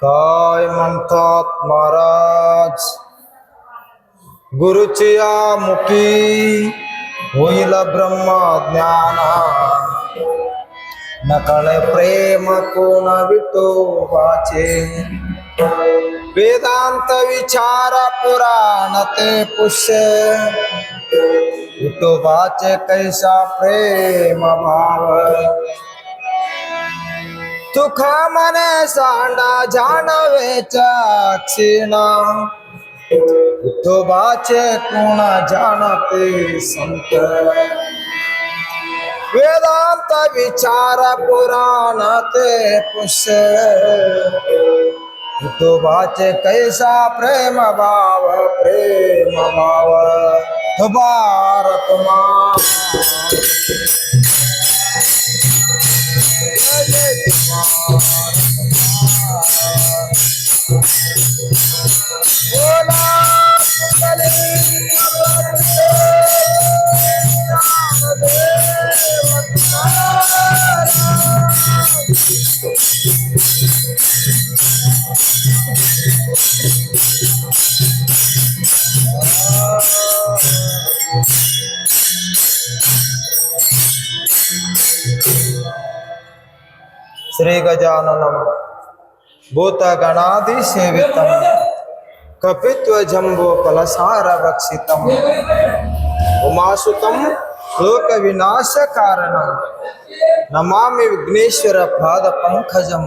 काय म्हणतात महाराज, गुरुचिया मुखी होईल ब्रह्मज्ञान, नकळे प्रेम कोण विठोबाचे, वेदांत विचार पुराण ते पुष्य, विठोबाचे कैसा प्रेम भाव, तुख मने सांडा जानवे क्षीण, विठोबाचे कोण जाणते संत, वेदांत विचार पुराण ते पुष्य, विठोबाचे कैसा प्रेम भाव, प्रेम भाव भारत माँ श्री गजाननम भूतगणाधि सेवितम कपित्व जंबो फलसार भक्षितम उमासुतम लोक विनाश कारणम नमामि विघ्नेश्वर पाद पंकजम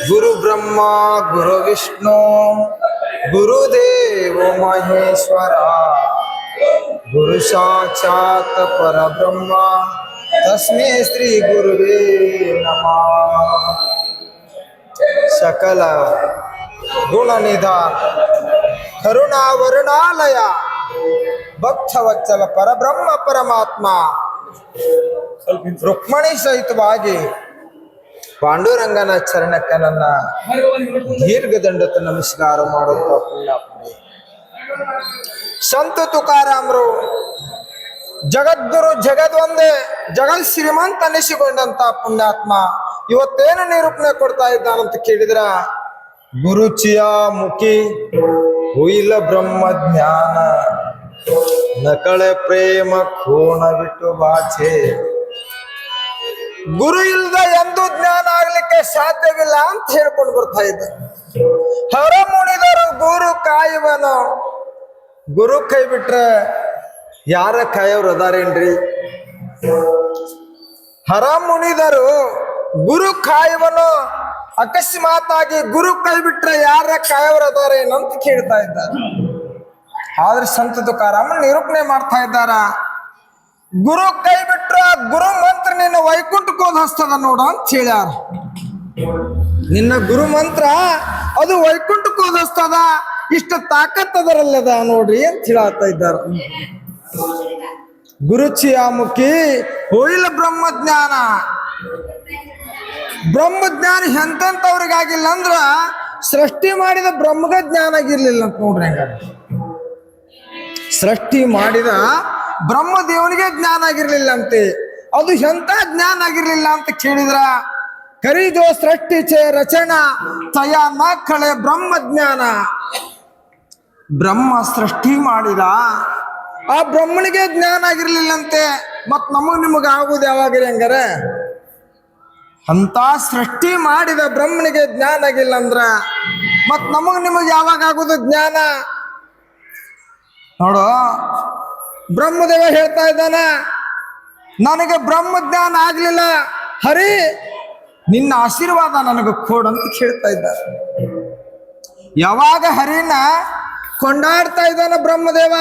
ಗುರು ಬ್ರಹ್ಮ ಗುರು ವಿಷ್ಣು ಗುರುದೇವ ಮಹೇಶ್ವರ ಗುರು ಸಾಕ್ಷಾತ್ ಪರಬ್ರಹ್ಮ ತಸ್ಮೈ ಶ್ರೀ ಗುರುವೇ ನಮಃ. ಸಕಲ ಗುಣನಿಧಾನ ಕರುಣಾವರುಣಾಲಯ ಭಕ್ತವತ್ಸಲ ಪರಬ್ರಹ್ಮ ಪರಮಾತ್ಮ ರುಕ್ಮಣಿ ಸಹಿತವಾಗಿ ಪಾಂಡುರಂಗನ ಚರಣಕ್ಕೆ ನನ್ನ ದೀರ್ಘದಂಡತ ನಮಸ್ಕಾರ ಮಾಡುತ್ತ ಪುಣ್ಯಾತ್ಮರೇ. ಸಂತ ತುಕಾರಾಮರು ಜಗದ್ಗುರು ಜಗದೊಂದೇ ಜಗತ್ ಶ್ರೀಮಂತ ಅನಿಸಿಕೊಂಡಂತ ಪುಣ್ಯಾತ್ಮ ಇವತ್ತೇನು ನಿರೂಪಣೆ ಕೊಡ್ತಾ ಇದ್ದಾನಂತ ಕೇಳಿದ್ರ, ಗುರುಚಿಯ ಮುಖಿ ಹುಯಿಲ ಬ್ರಹ್ಮ ಜ್ಞಾನ ನಕಳೆ ಪ್ರೇಮ ಖೋಣ ಬಿಟ್ಟು ಬಾಚೆ. ಗುರು ಇಲ್ದ ಎಂದು ಜ್ಞಾನ ಆಗ್ಲಿಕ್ಕೆ ಸಾಧ್ಯವಿಲ್ಲ ಅಂತ ಹೇಳ್ಕೊಂಡು ಬರ್ತಾ ಇದ್ದ. ಹೊರ ಮುಣಿದರು ಗುರು ಕಾಯುವನು. ಗುರು ಕೈ ಬಿಟ್ರೆ ಯಾರ ಕಾಯವ್ರು ಅದಾರೇನ್ರಿ? ಹರ ಮುಣಿದರು ಗುರು ಕಾಯುವನು. ಅಕಸ್ಮಾತ್ ಆಗಿ ಗುರು ಕೈ ಬಿಟ್ರೆ ಯಾರ ಕಾಯವ್ರು ಅದಾರೇನಂತ ಕೇಳ್ತಾ ಇದ್ದಾರೆ. ಆದ್ರೆ ಸಂತ ತುಕಾರಾಮ ನಿರೂಪಣೆ ಮಾಡ್ತಾ ಇದ್ದಾರ, ಗುರು ಕೈ ಬಿಟ್ರ ಗುರು ಮಂತ್ರ ನಿನ್ನ ವೈಕುಂಠಕ್ಕೆ ಹೋದ್ ಹಸ್ತದ ನೋಡ ಅಂತ ಹೇಳ್ಯಾರ. ನಿನ್ನ ಗುರು ಮಂತ್ರ ಅದು ವೈಕುಂಠಕ್ಕೆ ಹೋದ್ ಹಸ್ತದ, ಇಷ್ಟು ತಾಕತ್ ಅದರಲ್ಲದ ನೋಡ್ರಿ ಅಂತ ಹೇಳತ್ತಾ ಇದ್ದಾರೆ. ಗುರುಚಿಯ ಮುಖಿ ಹೋಯಿಲ್ಲ ಬ್ರಹ್ಮಜ್ಞಾನ. ಬ್ರಹ್ಮಜ್ಞಾನ ಎಂತವ್ರಿಗಾಗಿಲ್ಲ ಅಂದ್ರ ಸೃಷ್ಟಿ ಮಾಡಿದ ಬ್ರಹ್ಮಗ ಜ್ಞಾನ ಆಗಿರ್ಲಿಲ್ಲ ಅಂತ ನೋಡ್ರಿ. ಹಂಗ ಸೃಷ್ಟಿ ಮಾಡಿದ ಬ್ರಹ್ಮದೇವನಿಗೆ ಜ್ಞಾನ ಆಗಿರ್ಲಿಲ್ಲ ಅಂತೆ. ಅದು ಎಂತ ಜ್ಞಾನ ಆಗಿರ್ಲಿಲ್ಲ ಅಂತ ಕೇಳಿದ್ರ, ಕರಿಜೋ ಸೃಷ್ಟಿ ಚೇ ರಚನಾ ತಯ ನ ಕಳೆ ಬ್ರಹ್ಮ ಜ್ಞಾನ. ಬ್ರಹ್ಮ ಸೃಷ್ಟಿ ಮಾಡಿದ ಆ ಬ್ರಹ್ಮನಿಗೆ ಜ್ಞಾನ ಆಗಿರ್ಲಿಲ್ಲಂತೆ. ಮತ್ ನಿಮಗ ಆಗುದು ಯಾವಾಗ ಹಂಗಾರ? ಅಂತ ಸೃಷ್ಟಿ ಮಾಡಿದ ಬ್ರಹ್ಮನಿಗೆ ಜ್ಞಾನ ಆಗಿಲ್ಲ ಅಂದ್ರ ಮತ್ ನಿಮಗ್ ಯಾವಾಗ ಆಗುದು ಜ್ಞಾನ? ನೋಡು, ಬ್ರಹ್ಮದೇವ ಹೇಳ್ತಾ ಇದ್ದಾನ, ನನಗೆ ಬ್ರಹ್ಮ ಜ್ಞಾನ ಆಗ್ಲಿಲ್ಲ, ಹರಿ ನಿನ್ನ ಆಶೀರ್ವಾದ ನನಗೆ ಕೊಡಂತ ಕೇಳ್ತಾ ಇದ್ದಾರೆ. ಯಾವಾಗ ಹರಿನ ಕೊಂಡಾಡ್ತಾ ಇದ್ದಾನ ಬ್ರಹ್ಮದೇವ,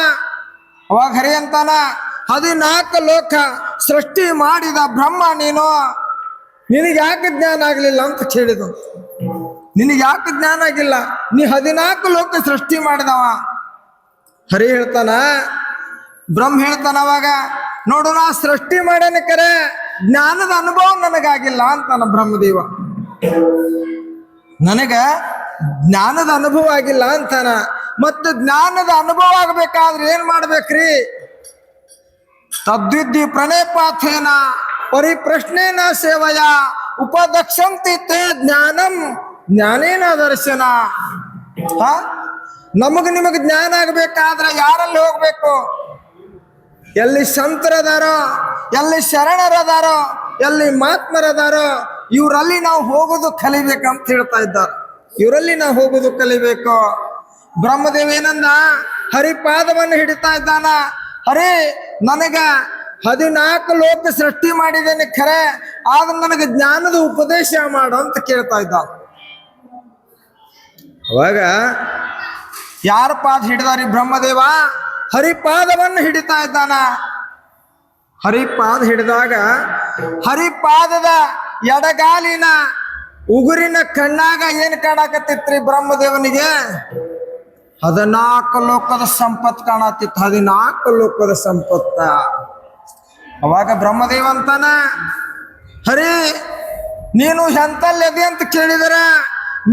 ಅವಾಗ ಹರಿ ಅಂತಾನ, 14 ಲೋಕ ಸೃಷ್ಟಿ ಮಾಡಿದ ಬ್ರಹ್ಮ ನೀನು, ನಿನಗೆ ಯಾಕೆ ಜ್ಞಾನ ಆಗ್ಲಿಲ್ಲ ಅಂತ ಕೇಳಿದ. ನಿನಗೆ ಯಾಕೆ ಜ್ಞಾನ ಆಗಿಲ್ಲ? ನೀ 14 ಲೋಕ ಸೃಷ್ಟಿ ಮಾಡಿದವ. ಹರಿ ಹೇಳ್ತಾನ, ಬ್ರಹ್ಮ ಹೇಳ್ತಾನ ಅವಾಗ, ನೋಡು ನಾ ಸೃಷ್ಟಿ ಮಾಡೇನ ಕರೆ ಜ್ಞಾನದ ಅನುಭವ ನನಗಾಗಿಲ್ಲ ಅಂತಾನ ಬ್ರಹ್ಮದೇವ. ನನಗ ಜ್ಞಾನದ ಅನುಭವ ಆಗಿಲ್ಲ ಅಂತಾನ. ಮತ್ತು ಜ್ಞಾನದ ಅನುಭವ ಆಗ್ಬೇಕಾದ್ರೆ ಏನ್ ಮಾಡ್ಬೇಕ್ರಿ? ತದ್ವಿದ್ಧಿ ಪ್ರಣಯಪಾಥೇನ ಪರಿಪ್ರಶ್ನೇನ ಸೇವಯ ಉಪದಕ್ಷಂತಿ ತೇ ಜ್ಞಾನಂ ಜ್ಞಾನೇನ ದರ್ಶನ. ನಿಮಗ್ ಜ್ಞಾನ ಆಗ್ಬೇಕಾದ್ರೆ ಯಾರಲ್ಲಿ ಹೋಗ್ಬೇಕು? ಎಲ್ಲಿ ಸಂತರದಾರೋ, ಎಲ್ಲಿ ಶರಣರದಾರೋ, ಎಲ್ಲಿ ಮಹಾತ್ಮರದಾರೋ ಇವರಲ್ಲಿ ನಾವು ಹೋಗೋದು ಕಲಿಬೇಕಂತ ಹೇಳ್ತಾ ಇದ್ದಾರೆ. ಇವರಲ್ಲಿ ನಾವು ಹೋಗೋದು ಕಲಿಬೇಕು. ಬ್ರಹ್ಮದೇವ ಏನಂದ, ಹರಿಪಾದವನ್ನು ಹಿಡಿತಾ ಇದ್ದಾನ. ಹರಿ ನನಗ 14 ಲೋಕ ಸೃಷ್ಟಿ ಮಾಡಿದ್ದೇನೆ ಖರೆ, ಆದ್ರೆ ನನಗೆ ಜ್ಞಾನದ ಉಪದೇಶ ಮಾಡು ಅಂತ ಕೇಳ್ತಾ ಇದ್ದ. ಅವಾಗ ಯಾರ ಪಾದ ಹಿಡಿದಾರಿ? ಬ್ರಹ್ಮದೇವ ಹರಿಪಾದವನ್ನು ಹಿಡಿತಾ ಇದ್ದಾನ. ಹರಿಪಾದ ಹಿಡಿದಾಗ ಹರಿಪಾದದ ಎಡಗಾಲಿನ ಉಗುರಿನ ಕಣ್ಣಾಗ ಏನ್ ಕಾಣಕತ್ತಿತ್ರಿ ಬ್ರಹ್ಮದೇವನಿಗೆ? 14 ಲೋಕದ ಸಂಪತ್ ಕಾಣತಿತ್ತು. 14 ಲೋಕದ ಸಂಪತ್ತ. ಅವಾಗ ಬ್ರಹ್ಮದೇವ ಅಂತಾನ, ಹರಿ ನೀನು ಎಂತಲ್ಲಿ ಅದಿ ಅಂತ ಕೇಳಿದ್ರ,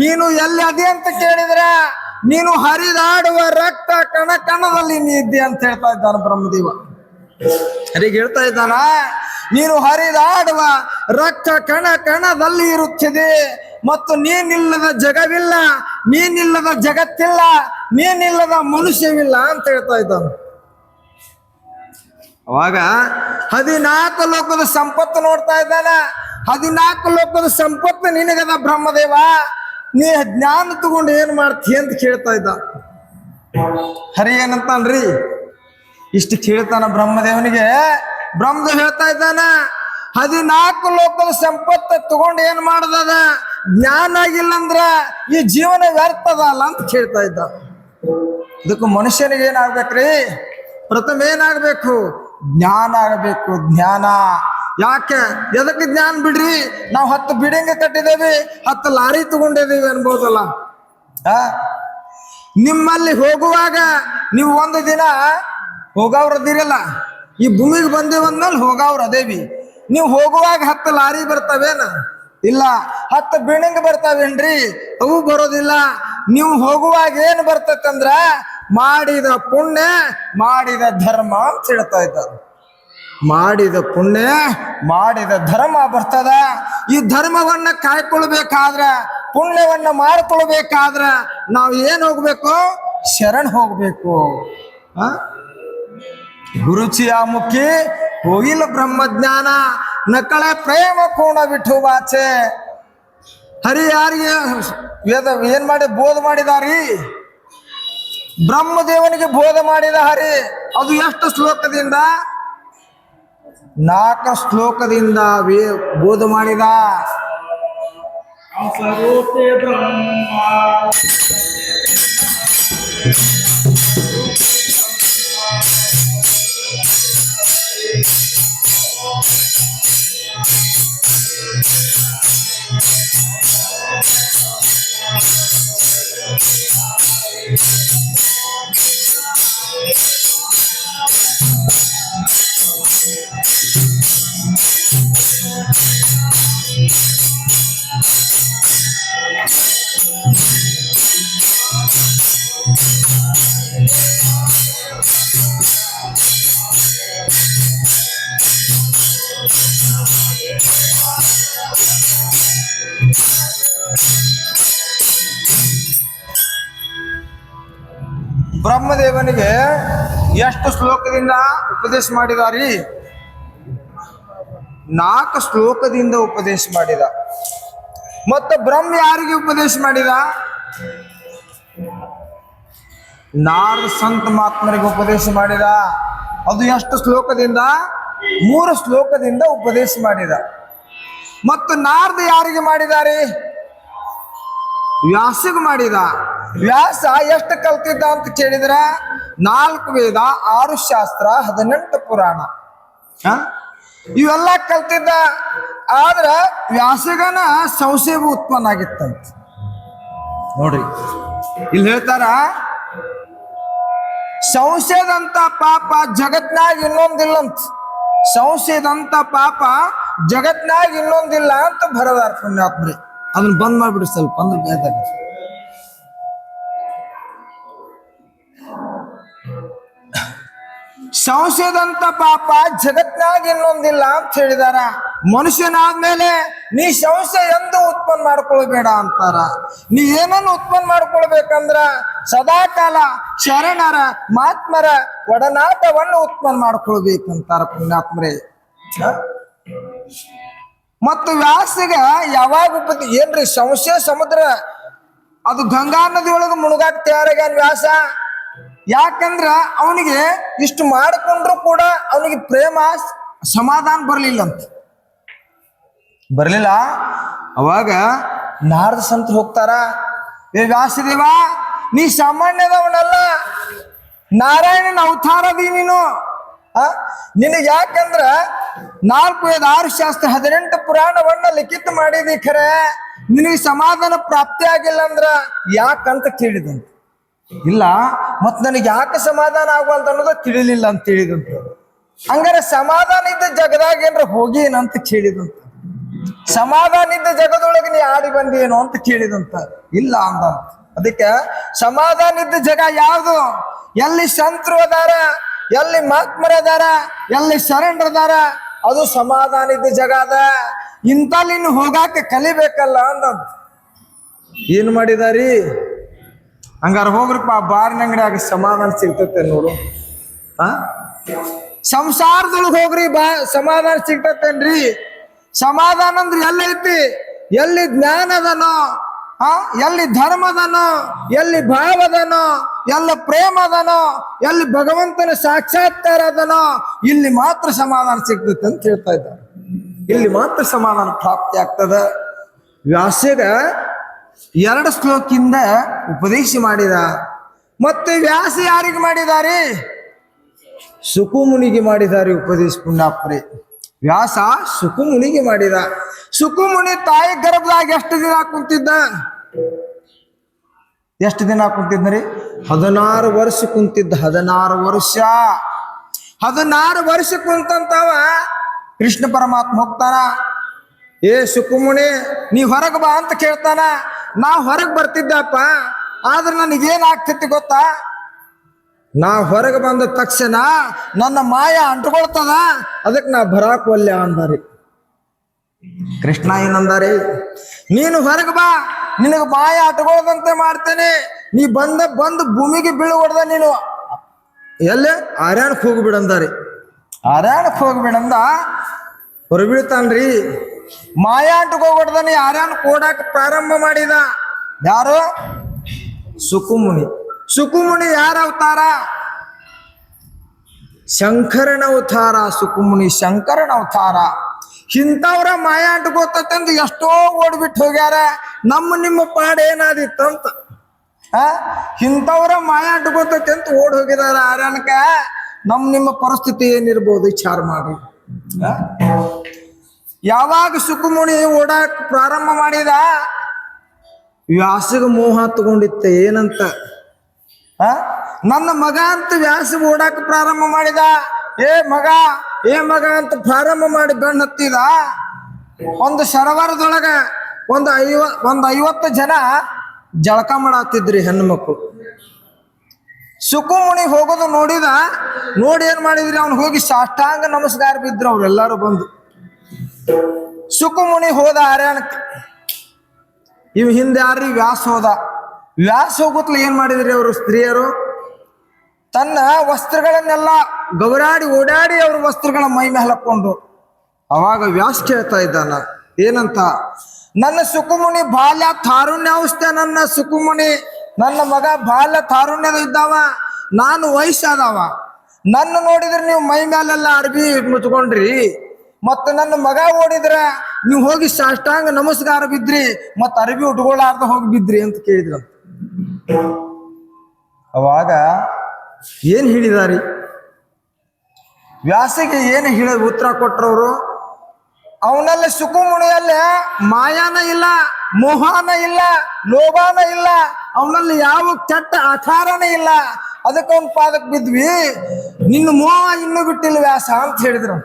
ನೀನು ಎಲ್ಲಿ ಅದಿ ಅಂತ ಕೇಳಿದ್ರ, ನೀನು ಹರಿದಾಡುವ ರಕ್ತ ಕಣ ಕಣದಲ್ಲಿ ನೀ ಇದ್ದಿ ಅಂತ ಹೇಳ್ತಾ ಇದ್ದಾನ ಬ್ರಹ್ಮದೇವ. ಹರಿಗೆ ಹೇಳ್ತಾ ಇದ್ದಾನ, ನೀನು ಹರಿದಾಡುವ ರಕ್ತ ಕಣ ಕಣದಲ್ಲಿ ಇರುತ್ತಿದೆ ಮತ್ತು ನೀನಿಲ್ಲದ ಜಗವಿಲ್ಲ, ನೀನಿಲ್ಲದ ಜಗತ್ತಿಲ್ಲ, ನೀನಿಲ್ಲದ ಮನುಷ್ಯವಿಲ್ಲ ಅಂತ ಹೇಳ್ತಾ ಇದ್ದಾನ. ಅವಾಗ 14 ಲೋಕದ ಸಂಪತ್ತು ನೋಡ್ತಾ ಇದ್ದಾನ. 14 ಲೋಕದ ಸಂಪತ್ತು ನಿನಗದ ಬ್ರಹ್ಮದೇವ, ನೀ ಜ್ಞಾನ ತಗೊಂಡು ಏನ್ ಮಾಡ್ತೀಯ ಅಂತ ಕೇಳ್ತಾ ಇದ್ದ. ಹರಿ ಏನಂತಾನ್ರಿ? ಇಷ್ಟು ಕೇಳ್ತಾನ ಬ್ರಹ್ಮದೇವನಿಗೆ. ಬ್ರಹ್ಮದೇವ ಹೇಳ್ತಾ ಇದ್ದಾನ, 14 ಲೋಕದ ಸಂಪತ್ತು ತಗೊಂಡು ಏನ್ ಮಾಡದ? ಜ್ಞಾನ ಆಗಿಲ್ಲ ಅಂದ್ರ ಈ ಜೀವನ ವ್ಯರ್ಥದ ಅಲ್ಲ ಅಂತ ಕೇಳ್ತಾ ಇದ್ದ. ಇದಕ್ಕೂ ಮನುಷ್ಯನಿಗೆ ಏನಾಗ್ಬೇಕ್ರಿ? ಪ್ರಥಮ ಏನಾಗ್ಬೇಕು? ಜ್ಞಾನ ಆಗಬೇಕು. ಜ್ಞಾನ. ಯಾಕೆ? ಎದಕ್ಕೆ ಜ್ಞಾನ ಬಿಡ್ರಿ? ನಾವು 10 ಬಿಲ್ಡಿಂಗ್ ಕಟ್ಟಿದೇವಿ, 10 ಲಾರಿ ತಗೊಂಡಿದ್ದೀವಿ ಅನ್ಬೋದಲ್ಲ. ನಿಮ್ಮಲ್ಲಿ ಹೋಗುವಾಗ ನೀವು ಒಂದು ದಿನ ಹೋಗವ್ರದಿರಲ್ಲ, ಈ ಭೂಮಿಗೆ ಬಂದೇವಂದ್ಮೇಲೆ ಹೋಗವ್ರ ಅದೇವಿ. ನೀವು ಹೋಗುವಾಗ 10 ಲಾರಿ ಬರ್ತಾವೇನ? ಇಲ್ಲ. 10 ಬಿಲ್ಡಿಂಗ್ ಬರ್ತಾವೇನ್ರಿ? ಅವು ಬರೋದಿಲ್ಲ. ನೀವು ಹೋಗುವಾಗ ಏನು ಬರ್ತೈತಂದ್ರ ಮಾಡಿದ ಪುಣ್ಯ, ಮಾಡಿದ ಧರ್ಮ ಅಂತ ಹೇಳ್ತಾ ಇದ್ದಾರೆ. ಮಾಡಿದ ಪುಣ್ಯ, ಮಾಡಿದ ಧರ್ಮ ಬರ್ತದ. ಈ ಧರ್ಮವನ್ನ ಕಾಯ್ಕೊಳ್ಬೇಕಾದ್ರ, ಪುಣ್ಯವನ್ನ ಮಾಡ್ಕೊಳ್ಬೇಕಾದ್ರ ನಾವು ಏನ್ ಹೋಗ್ಬೇಕು? ಶರಣ್ ಹೋಗ್ಬೇಕು. ಗುರುಚಿಯ ಮುಖಿ ಹೋಗಿಲ್ಲ ಬ್ರಹ್ಮಜ್ಞಾನ, ನಕಳೆ ಪ್ರೇಮ ಕೋಣ ಬಿಟ್ಟು ವಾಚೆ. ಹರಿ ಯಾರಿಗೆ ವೇದ ಏನ್ ಮಾಡಿ ಬೋಧ ಮಾಡಿದಾರಿ? ಬ್ರಹ್ಮದೇವನಿಗೆ ಬೋಧ ಮಾಡಿದ ಹರಿ. ಅದು ಎಷ್ಟು ಶ್ಲೋಕದಿಂದ? 4 ಶ್ಲೋಕದಿಂದ ಬೋಧ ಮಾಡಿದ. ಬ್ರಹ್ಮದೇವನಿಗೆ ಎಷ್ಟು ಶ್ಲೋಕದಿಂದ ಉಪದೇಶ ಮಾಡಿದಾರಿ? 4 ಶ್ಲೋಕದಿಂದ ಉಪದೇಶ ಮಾಡಿದ. ಮತ್ತು ಬ್ರಹ್ಮ ಯಾರಿಗೆ ಉಪದೇಶ ಮಾಡಿದ? ನಾರದ ಸಂತ ಮಹಾತ್ಮರಿಗೆ ಉಪದೇಶ ಮಾಡಿದ. ಅದು ಎಷ್ಟು ಶ್ಲೋಕದಿಂದ? 3 ಶ್ಲೋಕದಿಂದ ಉಪದೇಶ ಮಾಡಿದ. ಮತ್ತು ನಾರದ ಯಾರಿಗೆ ಮಾಡಿದಾರೆ? ವ್ಯಾಸಗೆ ಮಾಡಿದ. ವ್ಯಾಸ ಎಷ್ಟು ಕಲ್ತಿದ್ದ ಅಂತ ಕೇಳಿದ್ರ 4 ವೇದ, 6 ಶಾಸ್ತ್ರ, 18 ಪುರಾಣ, ಇವೆಲ್ಲ ಕಲ್ತಿದ್ದ. ಆದ್ರ ವ್ಯಾಸಗನ ಸಂಶಯ ಉತ್ಪನ್ನ ಆಗಿತ್ತಂತ. ನೋಡ್ರಿ, ಇಲ್ಲಿ ಹೇಳ್ತಾರ, ಸಂಶಯದಂತ ಪಾಪ ಜಗತ್ನಾಗ ಇನ್ನೊಂದಿಲ್ಲಂತ. ಸಂಶಯದಂತ ಪಾಪ ಜಗತ್ನಾಗ ಇನ್ನೊಂದಿಲ್ಲ ಅಂತ ಬರದಾರ ಪುಣ್ಯಾತ್ಮರಿ. ಅದನ್ನ ಬಂದ್ ಮಾಡ್ಬಿಡಿ ಸ್ವಲ್ಪ ಅಂದ್ರೆ ಬೇದಾಗ. ಸಂಶಯದಂತ ಪಾಪ ಜಗತ್ನಾಗ ಇನ್ನೊಂದಿಲ್ಲ ಅಂತ ಹೇಳಿದಾರ. ಮನುಷ್ಯನಾದ್ಮೇಲೆ ನೀ ಸಂಶಯ ಎಂದು ಉತ್ಪನ್ನ ಮಾಡ್ಕೊಳ್ಬೇಡ ಅಂತಾರ. ನೀ ಏನನ್ನು ಉತ್ಪನ್ನ ಮಾಡ್ಕೊಳ್ಬೇಕಂದ್ರ ಸದಾಕಾಲ ಶರಣರ ಮಹಾತ್ಮರ ಒಡನಾಟವನ್ನು ಉತ್ಪನ್ನ ಮಾಡ್ಕೊಳ್ಬೇಕಂತಾರ ಪುಣ್ಯಾತ್ಮರೇ. ಮತ್ತು ವ್ಯಾಸಗ ಯಾವಾಗ ಏನ್ರಿ ಸಂಶಯ ಸಮುದ್ರ, ಅದು ಗಂಗಾ ನದಿ ಒಳಗೆ ಮುಳುಗಾಕ ತಯಾರಾಗ್ಯಾನ ವ್ಯಾಸ. ಯಾಕಂದ್ರ ಅವನಿಗೆ ಇಷ್ಟು ಮಾಡಿಕೊಂಡ್ರು ಕೂಡ ಅವನಿಗೆ ಪ್ರೇಮ ಸಮಾಧಾನ ಬರ್ಲಿಲ್ಲ. ಅವಾಗ ನಾರದ ಸಂತ ಹೋಗ್ತಾರ, ಏ ವ್ಯಾಸದೇವ, ನೀ ಸಾಮಾನ್ಯದವನಲ್ಲ, ನಾರಾಯಣನ ಅವತಾರದಿ ನೀನು. ನಿನಗೆ ಯಾಕಂದ್ರ 4 ವೇದ, 6 ಶಾಸ್ತ್ರ, 18 ಪುರಾಣವನ್ನ ಲಿಖಿತ ಮಾಡಿದಿ. ಖರೆ ನಿನಗೆ ಸಮಾಧಾನ ಪ್ರಾಪ್ತಿ ಆಗಿಲ್ಲ ಅಂದ್ರ ಯಾಕಂತ ಕೇಳಿದಂತ. ಇಲ್ಲ, ಮತ್ ನನಗೆ ಯಾಕೆ ಸಮಾಧಾನ ಆಗವಲ್ದು ಅನ್ನೋದು ತಿಳಿಲಿಲ್ಲ ಅಂತ ಹೇಳಿದಂತ. ಹಂಗಾರೆ ಸಮಾಧಾನ ಇದ್ದ ಜಗದಾಗ ಏನ್ರ ಹೋಗೇನಂತ ಕೇಳಿದಂತ. ಸಮಾಧಾನ ಇದ್ದ ಜಗದೊಳಗೆ ನೀ ಆಡಿ ಬಂದೇನು ಅಂತ ಕೇಳಿದಂತ. ಇಲ್ಲ ಅಂದ. ಅದಕ್ಕೆ ಸಮಾಧಾನ ಇದ್ದ ಜಗ ಯಾವುದು? ಎಲ್ಲಿ ಸಂತರು ಅದಾರ, ಎಲ್ಲಿ ಮಹಾತ್ಮರ ಅದಾರ, ಎಲ್ಲಿ ಶರಣರದಾರ, ಅದು ಸಮಾಧಾನ ಇದ್ದ ಜಗ ಅದ. ಇಂತಲ್ಲಿ ಇನ್ನು ಹೋಗಾಕ ಕಲಿಬೇಕಲ್ಲ ಅಂದ. ಏನ್ ಮಾಡಿದಾರಿ? ಹಂಗಾರ ಹೋಗ್ರಿಪ್ಪ, ಬಾರಿನ ಅಂಗಡಿಯಾಗ ಸಮಾಧಾನ ಸಿಗ್ತತೆ ನೋಡು. ಸಂಸಾರದೊಳಗೆ ಹೋಗ್ರಿ, ಸಮಾಧಾನ ಸಿಗ್ತತೇನ್ರಿ? ಸಮಾಧಾನ ಅಂದ್ರೆ ಎಲ್ಲೈತಿ? ಎಲ್ಲಿ ಜ್ಞಾನದನೋ, ಎಲ್ಲಿ ಧರ್ಮದನೋ, ಎಲ್ಲಿ ಭಾವದನೋ, ಎಲ್ಲಿ ಪ್ರೇಮದನೋ, ಎಲ್ಲಿ ಭಗವಂತನ ಸಾಕ್ಷಾತ್ಕಾರ ಅದನೋ, ಇಲ್ಲಿ ಮಾತ್ರ ಸಮಾಧಾನ ಸಿಗ್ತೈತೆ ಅಂತ ಹೇಳ್ತಾ ಇದ್ದಾರೆ. ಇಲ್ಲಿ ಮಾತ್ರ ಸಮಾಧಾನ ಪ್ರಾಪ್ತಿ ಆಗ್ತದ. ವ್ಯಾಸಗ 2 ಶ್ಲೋಕಿಂದ ಉಪದೇಶ ಮಾಡಿದ. ಮತ್ತೆ ವ್ಯಾಸ ಯಾರಿಗೆ ಮಾಡಿದ್ದಾರೆ? ಸುಕುಮುನಿಗೆ ಮಾಡಿದ್ದಾರೆ ಉಪದೇಶ ಪುಣ್ಯಾಪುರಿ. ವ್ಯಾಸ ಸುಕುಮುನಿಗೆ ಮಾಡಿದ. ಸುಕುಮುನಿ ತಾಯಿ ಗರ್ಭದಾಗ ಎಷ್ಟು ದಿನ ಕುಂತಿದ್ದ? ಎಷ್ಟು ದಿನ ಕುಂತಿದ್ರಿ? 16 ವರ್ಷ ಕುಂತಿದ್ದ. 16 ವರ್ಷ. 16 ವರ್ಷ ಕುಂತಂತವ ಕೃಷ್ಣ ಪರಮಾತ್ಮ ಹೋಗ್ತಾನ. ಏ ಸುಕುಮುನಿ, ನೀ ಹೊರಗೆ ಬಾ ಅಂತ ಕೇಳ್ತಾನ. ನಾ ಹೊರಗೆ ಬರ್ತಿದ್ದಪ್ಪ, ಆದ್ರೆ ನನಗೇನಾಗ್ತಿತ್ತು ಗೊತ್ತಾ? ನಾ ಹೊರಗೆ ಬಂದ ತಕ್ಷಣ ನನ್ನ ಮಾಯ ಅಂಟ್ಕೊಳ್ತದ, ಅದಕ್ಕೆ ನಾ ಬರಾಕ್ ಒಲ್ಲೆ ಅಂದಾರಿ. ಕೃಷ್ಣ ಏನಂದಾರಿ? ನೀನು ಹೊರಗೆ ಬಾ, ನಿನಗೆ ಮಾಯ ಅಂಟ್ಕೊಳ್ದಂತೆ ಮಾಡ್ತೇನೆ. ನೀ ಬಂದು ಭೂಮಿಗೆ ಬೀಳು ಹೊಡೆದ ನೀನು ಎಲ್ಲೇ ಆರ್ಯಾಣಕ್ಕೆ ಹೋಗ್ಬಿಡಂದಾರಿ. ಆರ್ಯಾಣಕ್ಕೆ ಹೋಗ್ಬಿಡಂದ ಹೊರಬೀಳ್ತಾನ್ರಿ. ಮಾಯಾ ಅಂಟ್ಕೋಗ್ಬಿಡ್ದಾನೆ. ಆರ್ಯಾಣಕ್ಕೆ ಓಡಾಕ ಪ್ರಾರಂಭ ಮಾಡಿದ. ಯಾರು? ಸುಕುಮುನಿ. ಸುಕುಮುನಿ ಯಾರ ಅವತಾರ? ಶಂಕರನ ಅವತಾರ. ಸುಕುಮುನಿ ಶಂಕರನ ಅವತಾರ. ಇಂಥವ್ರ ಮಾಯಾ ಅಂಟ್ಕೋತಂದು ಎಷ್ಟೋ ಓಡ್ಬಿಟ್ಟು ಹೋಗ್ಯಾರ. ನಿಮ್ಮ ಪಾಡ ಏನಾದಿತ್ತಂತ ಇಂಥವ್ರ ಮಾಯಾ ಅಂಟ್ಕೋತೈತಿ ಅಂತ ಓಡ್ ಹೋಗಿದಾರ ಆರ್ಯಾನಕ. ನಿಮ್ಮ ಪರಿಸ್ಥಿತಿ ಏನಿರ್ಬೋದು ವಿಚಾರ ಮಾಡ್ರಿ. ಯಾವಾಗ ಸುಕುಮುನಿ ಓಡಾಕ ಪ್ರಾರಂಭ ಮಾಡಿದ, ವ್ಯಾಸಗ ಮೋಹ ತಗೊಂಡಿತ್ತ. ಏನಂತ? ನನ್ನ ಮಗ ಅಂತ ವ್ಯಾಸ ಓಡಾಕ ಪ್ರಾರಂಭ ಮಾಡಿದ. ಏ ಮಗ ಅಂತ ಪ್ರಾರಂಭ ಮಾಡಿ ಬೆಣ್ಣ ಹತ್ತಿದ. ಒಂದು ಸರೋವರದೊಳಗ ಒಂದು 50 ಜನ ಜಳಕ ಮಾಡತ್ತಿದ್ರಿ ಹೆಣ್ಣು ಮಕ್ಕಳು. ಸುಕುಮುನಿ ಹೋಗೋದು ನೋಡಿ ಏನ್ ಮಾಡಿದ್ರಿ? ಅವ್ನು ಹೋಗಿ ಸಾಷ್ಟಾಂಗ ನಮಸ್ಕಾರ ಬಿದ್ರು ಅವ್ರೆಲ್ಲಾರು ಬಂದು. ಸುಕುಮುನಿ ಹೋದ ಆರ್ಯಾಣಕ್ಕೆ. ಇವ್ ಹಿಂದೆ ಯಾರ್ರಿ? ವ್ಯಾಸ ಹೋದ. ವ್ಯಾಸ ಹೋಗುತ್ತಲ ಏನ್ ಮಾಡಿದ್ರಿ ಅವರು ಸ್ತ್ರೀಯರು? ತನ್ನ ವಸ್ತ್ರಗಳನ್ನೆಲ್ಲ ಗೌರಾಡಿ ಓಡಾಡಿ ಅವ್ರ ವಸ್ತ್ರಗಳ ಮೈ ಮೇಲೆ ಹಾಕೊಂಡ್ರು. ಅವಾಗ ವ್ಯಾಸ ಕೇಳ್ತಾ ಇದ್ದಾನ ಏನಂತ? ನನ್ನ ಸುಕುಮುನಿ ಬಾಲ್ಯ ತಾರುಣ್ಯಾವಸ್ಥೆ. ನನ್ನ ಸುಕುಮುನಿ, ನನ್ನ ಮಗ ಬಾಲ್ಯ ತಾರುಣ್ಯದ ಇದ್ದಾವ. ನಾನು ವಯಸ್ಸಾದವ. ನನ್ನ ನೋಡಿದ್ರೆ ನೀವು ಮೈ ಮೇಲೆಲ್ಲ ಅರ್ಬಿ ಮುಚ್ಕೊಂಡ್ರಿ. ಮತ್ತ ನನ್ನ ಮಗ ಓಡಿದ್ರ ನೀವು ಹೋಗಿ ಸಾಷ್ಟಾಂಗ ನಮಸ್ಕಾರ ಬಿದ್ರಿ, ಮತ್ತ ಅರ್ಬಿ ಉಟ್ಕೊಳ್ಳಾರ್ದ ಹೋಗಿ ಬಿದ್ರಿ ಅಂತ ಕೇಳಿದ್ರ. ಅವಾಗ ಏನ್ ಹೇಳಿದಾರಿ? ವ್ಯಾಸಗೆ ಏನು ಹೇಳಿ ಉತ್ತರ ಕೊಟ್ರವ್ರು? ಅವನಲ್ಲಿ ಸುಕುಮುನಿಯಲ್ಲೇ ಮಾಯಾನ ಇಲ್ಲ, ಮೋಹನ ಇಲ್ಲ, ಲೋಭಾನ ಇಲ್ಲ. ಅವನಲ್ಲಿ ಯಾವ ಕೆಟ್ಟ ಆಚಾರನೇ ಇಲ್ಲ. ಅದಕ್ಕೆ ಅವನ ಪಾದಕ್ಕೆ ಬಿದ್ವಿ. ನಿನ್ನ ಮೋಹ ಇನ್ನೂ ಬಿಟ್ಟಿಲ್ಲ ವ್ಯಾಸ ಅಂತ ಹೇಳಿದ್ರು.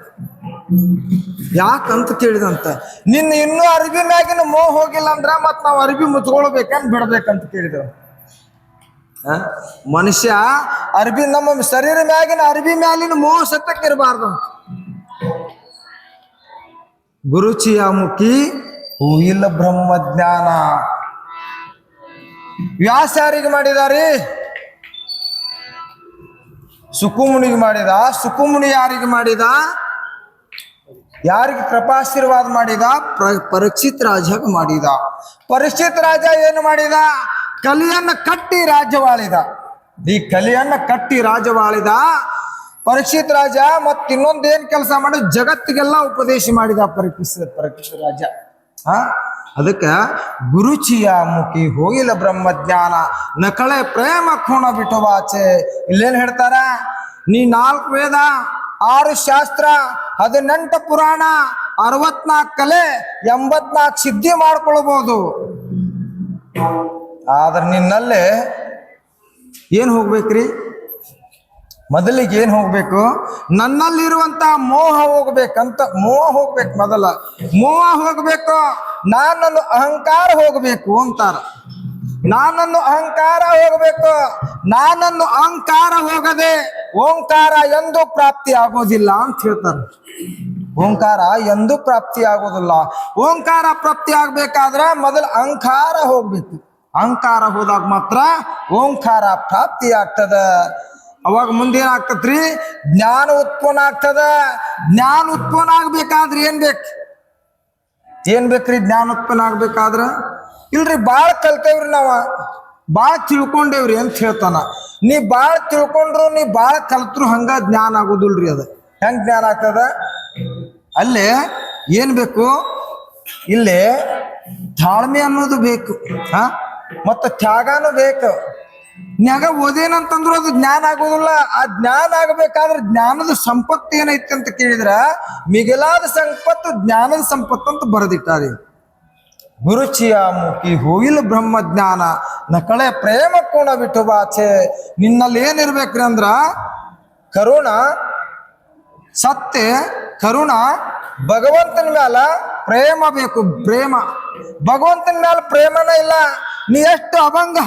ಯಾಕಂತ ಕೇಳಿದಂತ. ನಿನ್ನ ಇನ್ನೂ ಅರ್ಬಿ ಮ್ಯಾಗಿನ ಮೋಹ ಹೋಗಿಲ್ಲ ಅಂದ್ರ ಮತ್ ನಾವ್ ಅರ್ಬಿ ಮುಚ್ಕೊಳ್ಬೇಕಂತ ಬಿಡ್ಬೇಕಂತ ಕೇಳಿದ್ರು. ಮನುಷ್ಯ ಅರ್ಬಿ ನಮ್ಮ ಶರೀರ ಮ್ಯಾಗಿನ ಅರ್ಬಿ ಮ್ಯಾಲಿನ ಮೋಹ ಸತ್ತಕ್ಕಿರಬಾರ್ದು. ಗುರುಚಿಯ ಮುಖಿ ಹೂಯಿಲ್ಲ ಬ್ರಹ್ಮಜ್ಞಾನ. ವ್ಯಾಸ ಯಾರಿಗೆ ಮಾಡಿದಾರಿ? ಸುಕುಮುನಿಗೆ ಮಾಡಿದ. ಸುಕುಮುನಿ ಯಾರಿಗೆ ಮಾಡಿದ? ಯಾರಿಗೆ ಕೃಪಾಶೀರ್ವಾದ ಮಾಡಿದ? ಪರೀಕ್ಷಿತ್ ರಾಜಗೆ ಮಾಡಿದ. ಪರೀಕ್ಷಿತ್ ರಾಜ ಏನು ಮಾಡಿದ? ಕಲಿಯನ್ನ ಕಟ್ಟಿ ರಾಜ್ಯವಾಳಿದ. ಈ ಕಲಿಯನ್ನ ಕಟ್ಟಿ ರಾಜ್ಯವಾಳಿದ ಪರೀಕ್ಷಿತ್ ರಾಜ. ಮತ್ ಇನ್ನೊಂದೇನ್ ಕೆಲಸ ಮಾಡಿ? ಜಗತ್ತಿಗೆಲ್ಲ ಉಪದೇಶ ಮಾಡಿದ ಪರೀಕ್ಷಿತ್ ರಾಜ. ಅದಕ್ಕೆ ಗುರುಚಿಯ ಮುಖಿ ಹೋಗಿಲ್ಲ ಬ್ರಹ್ಮಜ್ಞಾನ, ನಕಳೆ ಪ್ರೇಮ ಖೂಣ ಬಿಟ್ಟು ವಾಚೆ. ಇಲ್ಲೇನ್ ಹೇಳ್ತಾರ? ನೀ 4 ವೇದ, 6 ಶಾಸ್ತ್ರ, 18 ಪುರಾಣ, 64 ಕಲೆ, 84 ಸಿದ್ಧಿ ಮಾಡ್ಕೊಳ್ಬಹುದು. ಆದ್ರೆ ನಿನ್ನಲ್ಲೇ ಏನ್ ಹೋಗ್ಬೇಕ್ರಿ? ಮೊದಲಿಗೆ ಏನ್ ಹೋಗ್ಬೇಕು? ನನ್ನಲ್ಲಿರುವಂತ ಮೋಹ ಹೋಗ್ಬೇಕಂತ. ಮೋಹ ಹೋಗ್ಬೇಕು. ಮೊದಲ ಮೋಹ ಹೋಗ್ಬೇಕು. ನಾನನ್ನು ಅಹಂಕಾರ ಹೋಗ್ಬೇಕು ಅಂತಾರ. ನಾನನ್ನು ಅಹಂಕಾರ ಹೋಗ್ಬೇಕು. ನಾನನ್ನು ಅಹಂಕಾರ ಹೋಗದೆ ಓಂಕಾರ ಎಂದು ಪ್ರಾಪ್ತಿ ಆಗೋದಿಲ್ಲ ಅಂತ ಹೇಳ್ತಾರೆ. ಓಂಕಾರ ಎಂದು ಪ್ರಾಪ್ತಿ ಆಗೋದಿಲ್ಲ. ಓಂಕಾರ ಪ್ರಾಪ್ತಿ ಆಗ್ಬೇಕಾದ್ರೆ ಮೊದಲು ಅಹಂಕಾರ ಹೋಗ್ಬೇಕು. ಅಹಂಕಾರ ಹೋದಾಗ ಮಾತ್ರ ಓಂಕಾರ ಪ್ರಾಪ್ತಿ ಆಗ್ತದ. ಅವಾಗ ಮುಂದೇನಾಗ್ತದ್ರಿ? ಜ್ಞಾನ ಉತ್ಪನ್ನ ಆಗ್ತದ. ಜ್ಞಾನ ಉತ್ಪನ್ನ ಆಗ್ಬೇಕಾದ್ರೆ ಏನ್ ಬೇಕ್ರಿ? ಜ್ಞಾನ ಉತ್ಪನ್ನ ಆಗ್ಬೇಕಾದ್ರ ಇಲ್ರಿ ಬಾಳ ಕಲ್ತೇವ್ರಿ, ನಾವ ಬಾಳ ತಿಳ್ಕೊಂಡೇವ್ರಿ ಅಂತ ಹೇಳ್ತಾನ. ನೀ ಬಾಳ ತಿಳ್ಕೊಂಡ್ರು, ನೀ ಬಾಳ ಕಲ್ತ್ರು ಹಂಗ ಜ್ಞಾನ ಆಗೋದಿಲ್ರಿ. ಅದು ಹೆಂಗ್ ಜ್ಞಾನ ಆಗ್ತದ? ಅಲ್ಲೇ ಏನ್ ಬೇಕು? ಇಲ್ಲೇ ತಾಳ್ಮೆ ಅನ್ನೋದು ಬೇಕು, ಮತ್ತು ತ್ಯಾಗನೂ ಬೇಕು. ನ್ಯಾಗ ಓದೇನಂತಂದ್ರು ಅದು ಜ್ಞಾನ ಆಗೋದಿಲ್ಲ. ಆ ಜ್ಞಾನ ಆಗಬೇಕಾದ್ರೆ ಜ್ಞಾನದ ಸಂಪತ್ತು ಏನೈತಿ ಅಂತ ಕೇಳಿದ್ರ ಮಿಗಿಲಾದ ಸಂಪತ್ತು ಜ್ಞಾನದ ಸಂಪತ್ತು ಅಂತ ಬರೆದಿಟ್ಟಾರೆ. ಗುರುಚಿಯ ಮುಖಿ ಹೋಗಿಲ್ಲ ಬ್ರಹ್ಮಜ್ಞಾನ ನಕಳೆ ಪ್ರೇಮ ಕೋಣ ಬಿಟ್ಟು ಬಾಚೆ. ನಿನ್ನಲ್ಲಿ ಏನಿರ್ಬೇಕ್ರಿ ಅಂದ್ರ ಕರುಣ, ಸತ್ಯ, ಕರುಣ, ಭಗವಂತನ ಮ್ಯಾಲ ಪ್ರೇಮ ಬೇಕು. ಪ್ರೇಮ, ಭಗವಂತನ ಮ್ಯಾಲ ಪ್ರೇಮನ ಇಲ್ಲ. ನೀ ಎಷ್ಟು ಅಭಂಗ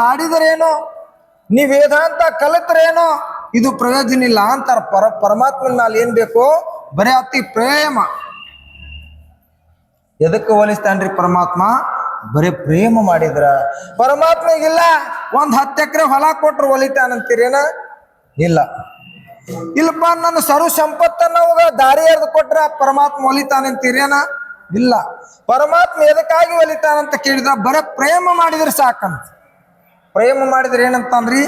ಹಾಡಿದರೇನೋ, ನೀ ವೇದಾಂತ ಕಲಿತರೇನೋ ಇದು ಪ್ರಯೋಜನ ಇಲ್ಲ ಅಂತಾರ. ಪರಮಾತ್ಮನ ಮ್ಯಾಲ ಏನ್ ಬೇಕು? ಬರೀ ಅತಿ ಪ್ರೇಮ. ಎದಕ್ಕೆ ಹೋಲಿಸ್ತಾನ್ರಿ ಪರಮಾತ್ಮ? ಬರೀ ಪ್ರೇಮ ಮಾಡಿದ್ರ. ಪರಮಾತ್ಮಗಿಲ್ಲ 10 ಎಕರೆ ಹೊಲ ಕೊಟ್ರು ಹೊಲಿತಾನಂತೀರೇನ? ಇಲ್ಲ. ಇಲ್ಲಪ್ಪ ನನ್ನ ಸರ್ವ ಸಂಪತ್ತನ್ನ ದಾರಿ ಎರೆದು ಕೊಟ್ರ ಪರಮಾತ್ಮ ಹೊಲಿತಾನಂತೀರೇನ? ಇಲ್ಲ. ಪರಮಾತ್ಮ ಎದಕ್ಕಾಗಿ ಹೊಲಿತಾನಂತ ಕೇಳಿದ್ರ ಬರೀ ಪ್ರೇಮ ಮಾಡಿದ್ರೆ ಸಾಕಂತ. ಪ್ರೇಮ ಮಾಡಿದ್ರೆ ಏನಂತಂದ್ರಿ?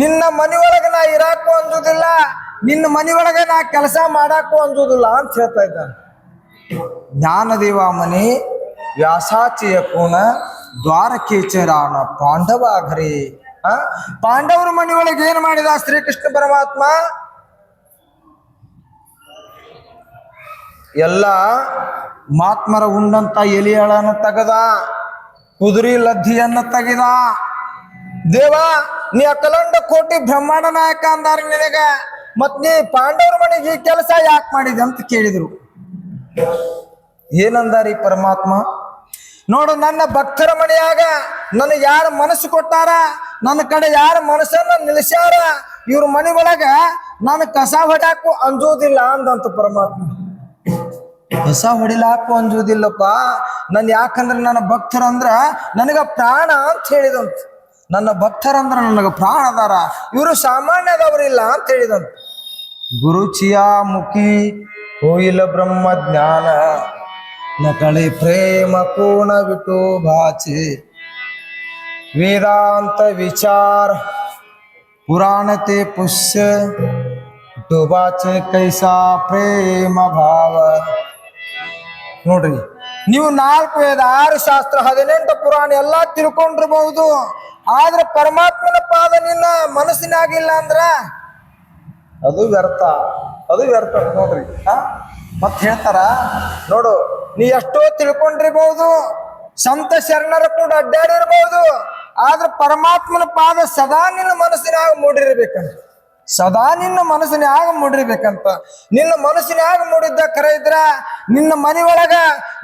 ನಿನ್ನ ಮನೆಯೊಳಗೆ ನಾ ಇರಾಕು ಅಂಜುದಿಲ್ಲ, ನಿನ್ನ ಮನೆಯೊಳಗೆ ನಾ ಕೆಲಸ ಮಾಡಾಕು ಅಂಜುದಿಲ್ಲ ಅಂತ ಹೇಳ್ತಾ ಇದ್ದಾನೆ. ಜ್ಞಾನದೇವ ಮನೆ ವ್ಯಾಸಾಚಿಯ ಕೋಣ ದ್ವಾರಕೇಚರಾಣ ಪಾಂಡವ ಘರಿ. ಪಾಂಡವರ ಮನೆಯೊಳಗೆ ಏನು ಮಾಡಿದ ಶ್ರೀಕೃಷ್ಣ ಪರಮಾತ್ಮ? ಎಲ್ಲ ಮಾತ್ಮರ ಉಂಡಂತ ಎಲಿಯಳನ್ನು ತೆಗೆದ, ಕುದುರೆ ಲದ್ದಿಯನ್ನು ತೆಗೆದ. ದೇವ ನೀ ಅಕಲಂಡ ಕೋಟಿ ಬ್ರಹ್ಮಾಂಡ ನಾಯಕ ಅಂದಾರ ನಿನಗ, ಮತ್ ನೀ ಪಾಂಡವರ ಮನೆಗೆ ಈ ಕೆಲಸ ಯಾಕೆ ಮಾಡಿದೆ ಅಂತ ಕೇಳಿದ್ರು. ಏನಂದಾರಿ ಪರಮಾತ್ಮ? ನೋಡು, ನನ್ನ ಭಕ್ತರ ಮನೆಯಾಗ ನನಗೆ ಯಾರು ಮನಸ್ಸು ಕೊಟ್ಟಾರ, ನನ್ನ ಕಡೆ ಯಾರ ಮನಸ್ಸನ್ನ ನಿಲ್ಲಿಸ್ಯಾರ, ಇವ್ರ ಮನೆ ಒಳಗ ನಾನು ಕಸ ಹೊಡ್ಯಾಕು ಅಂಜೋದಿಲ್ಲ ಅಂದಂತ ಪರಮಾತ್ಮ. ಕಸ ಹೊಡಿಲಾಕು ಅಂಜೋದಿಲ್ಲಪ್ಪ ನನ್, ಯಾಕಂದ್ರೆ ನನ್ನ ಭಕ್ತರಂದ್ರ ನನಗ ಪ್ರಾಣ ಅಂತ ಹೇಳಿದಂತ. ನನ್ನ ಭಕ್ತರಂದ್ರ ನನಗ ಪ್ರಾಣ ಅದಾರ, ಇವರು ಸಾಮಾನ್ಯದವರಿಲ್ಲ ಅಂತ ಹೇಳಿದಂತ. ಗುರುಚಿಯ ಮುಖಿ ಹೋಯಿಲ ಬ್ರಹ್ಮ ಜ್ಞಾನ ನಕಳಿ ಪ್ರೇಮ ಕೋಣ ಬಿಟ್ಟು ಭಾಚೆ. ವೇದಾಂತ ವಿಚಾರ ಪುರಾಣತೆ ಪುಷ್ಯ ಟೋಬಾಚೆ ಕೈಸಾ ಪ್ರೇಮ ಭಾವ. ನೋಡ್ರಿ, ನೀವು 4 ವೇದ 6 ಶಾಸ್ತ್ರ 18 ಪುರಾಣ ಎಲ್ಲಾ ತಿಳ್ಕೊಂಡಿರ್ಬಹುದು, ಆದ್ರೆ ಪರಮಾತ್ಮನ ಪಾದ ನಿನ್ನ ಮನಸ್ಸಿನಾಗಿಲ್ಲ ಅಂದ್ರ ಅದು ವ್ಯರ್ಥ, ಅದು ವ್ಯರ್ಥ. ನೋಡ್ರಿ, ಮತ್ ಹೇಳ್ತಾರ ನೋಡು, ನೀ ಎಷ್ಟೋ ತಿಳ್ಕೊಂಡಿರ್ಬಹುದು, ಸಂತ ಶರಣರ ಕೂಡ ಅಡ್ಡಾಡಿರ್ಬಹುದು, ಆದ್ರೆ ಪರಮಾತ್ಮನ ಪಾದ ಸದಾ ನಿನ್ನ ಮನಸ್ಸಿನಾಗ ಮೂಡಿರ್ಬೇಕಂತ. ಸದಾ ನಿನ್ನ ಮನಸ್ಸಿನಾಗ ಮೂಡಿರ್ಬೇಕಂತ. ನಿನ್ನ ಮನಸ್ಸಿನಾಗ ಮೂಡಿದ್ದ ಕರೆ ಇದ್ರ ನಿನ್ನ ಮನೆ ಒಳಗ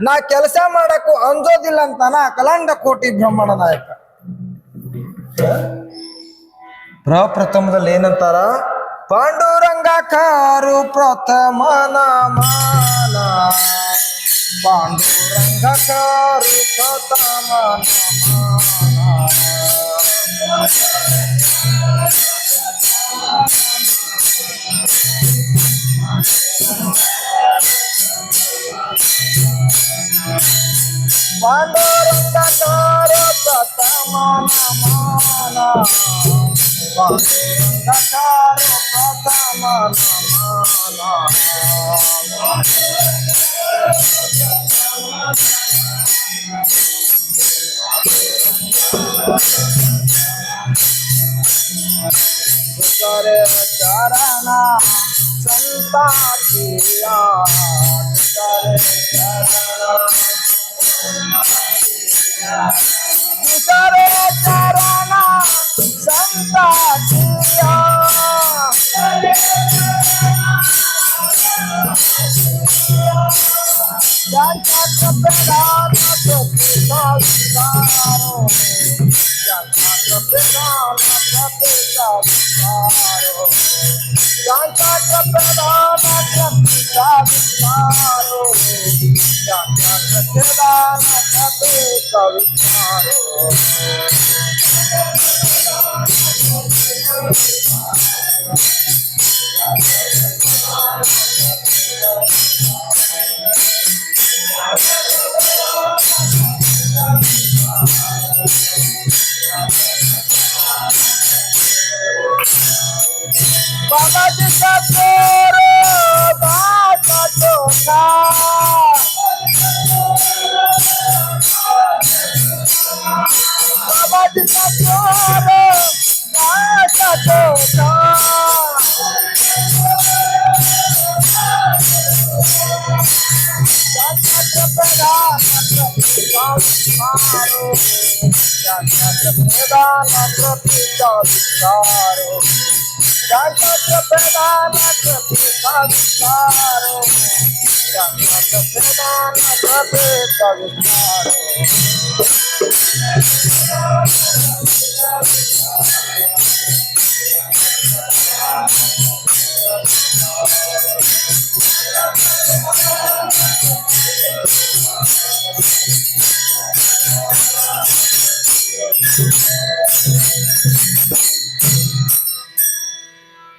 ನಾ ಕೆಲಸ ಮಾಡಕ್ಕೂ ಅಂಜೋದಿಲ್ಲ ಅಂತಾನ ಅಕಲಂಡ ಕೋಟಿ ಬ್ರಹ್ಮಾಂಡ ನಾಯಕ. ಪ್ರಪ್ರಥಮದಲ್ಲಿ ಏನಂತಾರ? ಪಾಂಡುರಂಗ ಕಾರು ಪ್ರಥಮ ನಮನ, ಪಾಂಡುರಂಗ ಕಾರು ಪ್ರಥಮ ನಮನ. ಪಾಂಡುರಂಗ ಕಾರು ಪ್ರಥಮ ನಮನ, ಪಾಂಡುರಂಗ ಕಾರು ಪ್ರಥಮ ನಮನ. ತುಕರೆ ಚರಣ ಸಂತಾತಿಯ, ತುಕರೆ ಚರಣ ಸಂತಾತಿಯ.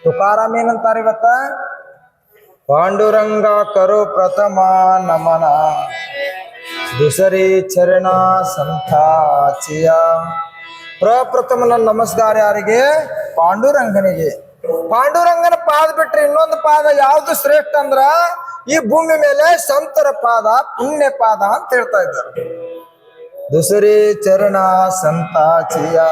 ತುಕಾರಾಮ್ ಏನಂತಾರೆ ಇವತ್ತ? ಪಾಂಡುರಂಗ ಕರು ಪ್ರಥಮ ನಮನ, ದುಸರಿ ಚರಣ ಸಂತಾಚಿಯ. ಪ್ರಪ್ರಥಮನ ನಮಸ್ಕಾರ ಯಾರಿಗೆ? ಪಾಂಡುರಂಗನಿಗೆ. ಪಾಂಡುರಂಗನ ಪಾದ ಬಿಟ್ರೆ ಇನ್ನೊಂದು ಪಾದ ಯಾವ್ದು ಶ್ರೇಷ್ಠ ಅಂದ್ರ ಈ ಭೂಮಿ ಮೇಲೆ ಸಂತರ ಪಾದ, ಪುಣ್ಯ ಪಾದ ಅಂತ ಹೇಳ್ತಾ ಇದ್ದಾರೆ. दुसरे चरणा संताचिया